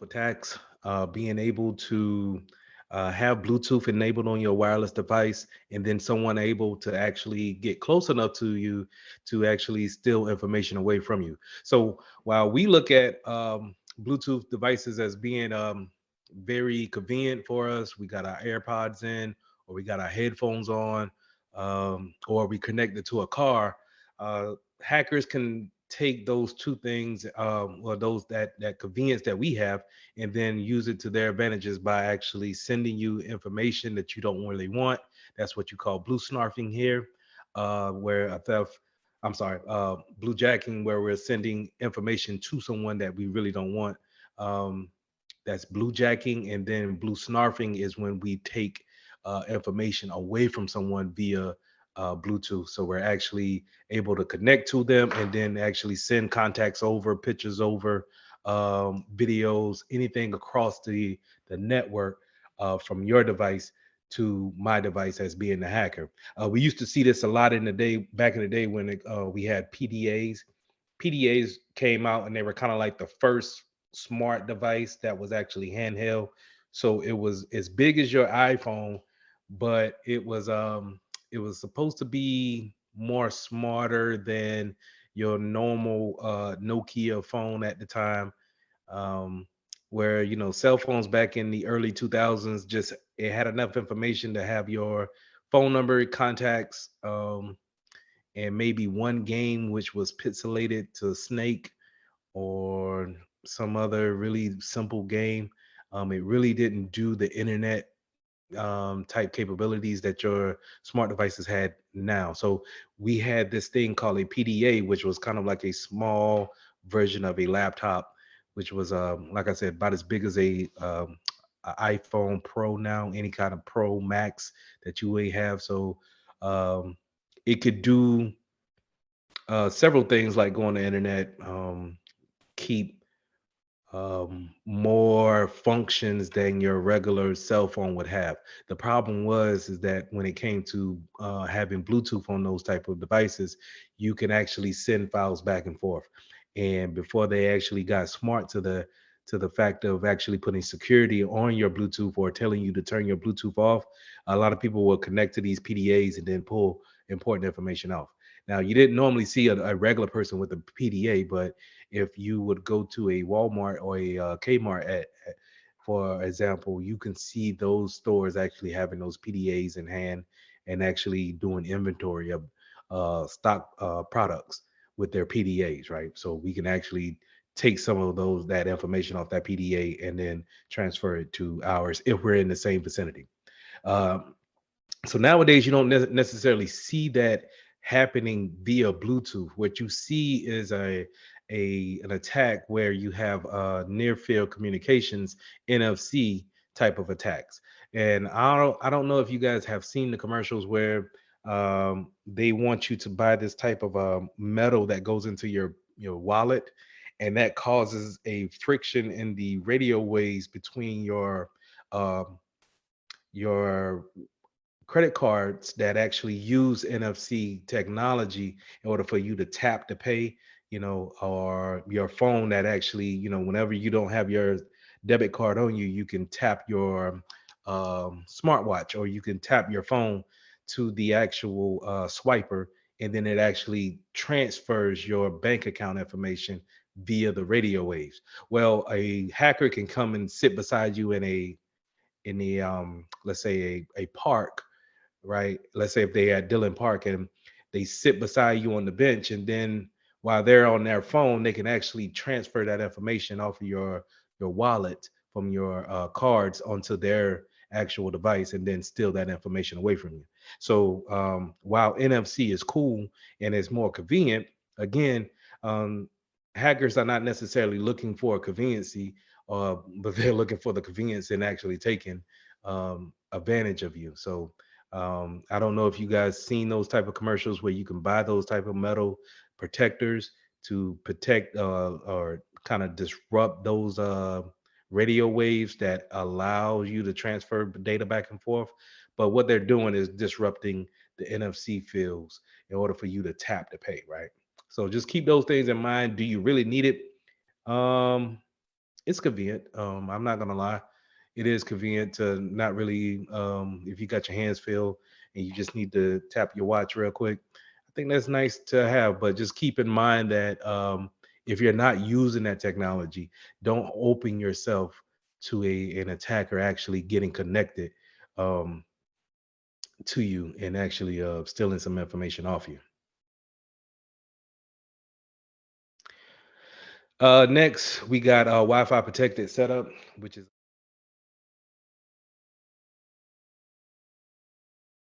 attacks, being able to have Bluetooth enabled on your wireless device, and then someone able to actually get close enough to you to actually steal information away from you. So while we look at Bluetooth devices as being very convenient for us, we got our AirPods in, or we got our headphones on, or we connected to a car. Hackers can take those two things, or those that convenience that we have, and then use it to their advantages by actually sending you information that you don't really want. That's what you call blue snarfing here, where a theft. I'm sorry, bluejacking, where we're sending information to someone that we really don't want. Um, that's bluejacking, and then blue snarfing is when we take information away from someone via Bluetooth. So we're actually able to connect to them and then actually send contacts over, pictures over, videos, anything across the network, from your device to my device as being the hacker. We used to see this a lot in the day back in the day when we had PDAs. PDAs came out and they were kind of like the first smart device that was actually handheld. So it was as big as your iPhone, but it was supposed to be more smarter than your normal Nokia phone at the time. Um, where cell phones back in the early 2000s, just it had enough information to have your phone number, contacts, and maybe one game which was pixelated to Snake or some other really simple game. It really didn't do the internet type capabilities that your smart devices had now. So we had this thing called a PDA, which was kind of like a small version of a laptop, which was, like I said, about as big as a iPhone Pro now, any kind of Pro Max that you may have. So um, it could do several things like go on the internet, keep more functions than your regular cell phone would have. The problem was is that when it came to having Bluetooth on those type of devices, you can actually send files back and forth. And before they actually got smart to the fact of actually putting security on your Bluetooth or telling you to turn your Bluetooth off, a lot of people will connect to these PDAs and then pull important information off. Now, you didn't normally see a regular person with a PDA, but if you would go to a Walmart or a Kmart, for example, you can see those stores actually having those PDAs in hand and actually doing inventory of stock products with their PDAs, right? So we can actually take some of that information off that PDA and then transfer it to ours if we're in the same vicinity. Um, so nowadays you don't necessarily see that happening via Bluetooth. What you see is a an attack where you have near field communications, NFC type of attacks. And I don't know if you guys have seen the commercials where they want you to buy this type of metal that goes into your wallet, and that causes a friction in the radio waves between um, your credit cards that actually use NFC technology in order for you to tap to pay, or your phone that actually, whenever you don't have your debit card on you, you can tap your smartwatch, or you can tap your phone to the actual swiper, and then it actually transfers your bank account information via the radio waves. Well, a hacker can come and sit beside you in the let's say a park, right? Let's say if they at Dillon Park and they sit beside you on the bench, and then while they're on their phone, they can actually transfer that information off of your wallet from your cards onto their actual device, and then steal that information away from you. So while NFC is cool and it's more convenient, again, um, hackers are not necessarily looking for a conveniency, but they're looking for the convenience in actually taking advantage of you. So I don't know if you guys seen those type of commercials where you can buy those type of metal protectors to protect or kind of disrupt those radio waves that allow you to transfer data back and forth. But what they're doing is disrupting the NFC fields in order for you to tap to pay, right? So just keep those things in mind. Do you really need it? Um, It's convenient. I'm not gonna lie. It is convenient to not really if you got your hands filled and you just need to tap your watch real quick. I think that's nice to have, but just keep in mind that if you're not using that technology, don't open yourself to an attacker actually getting connected um, to you and actually stealing some information off you. Next, we got Wi-Fi protected setup, which is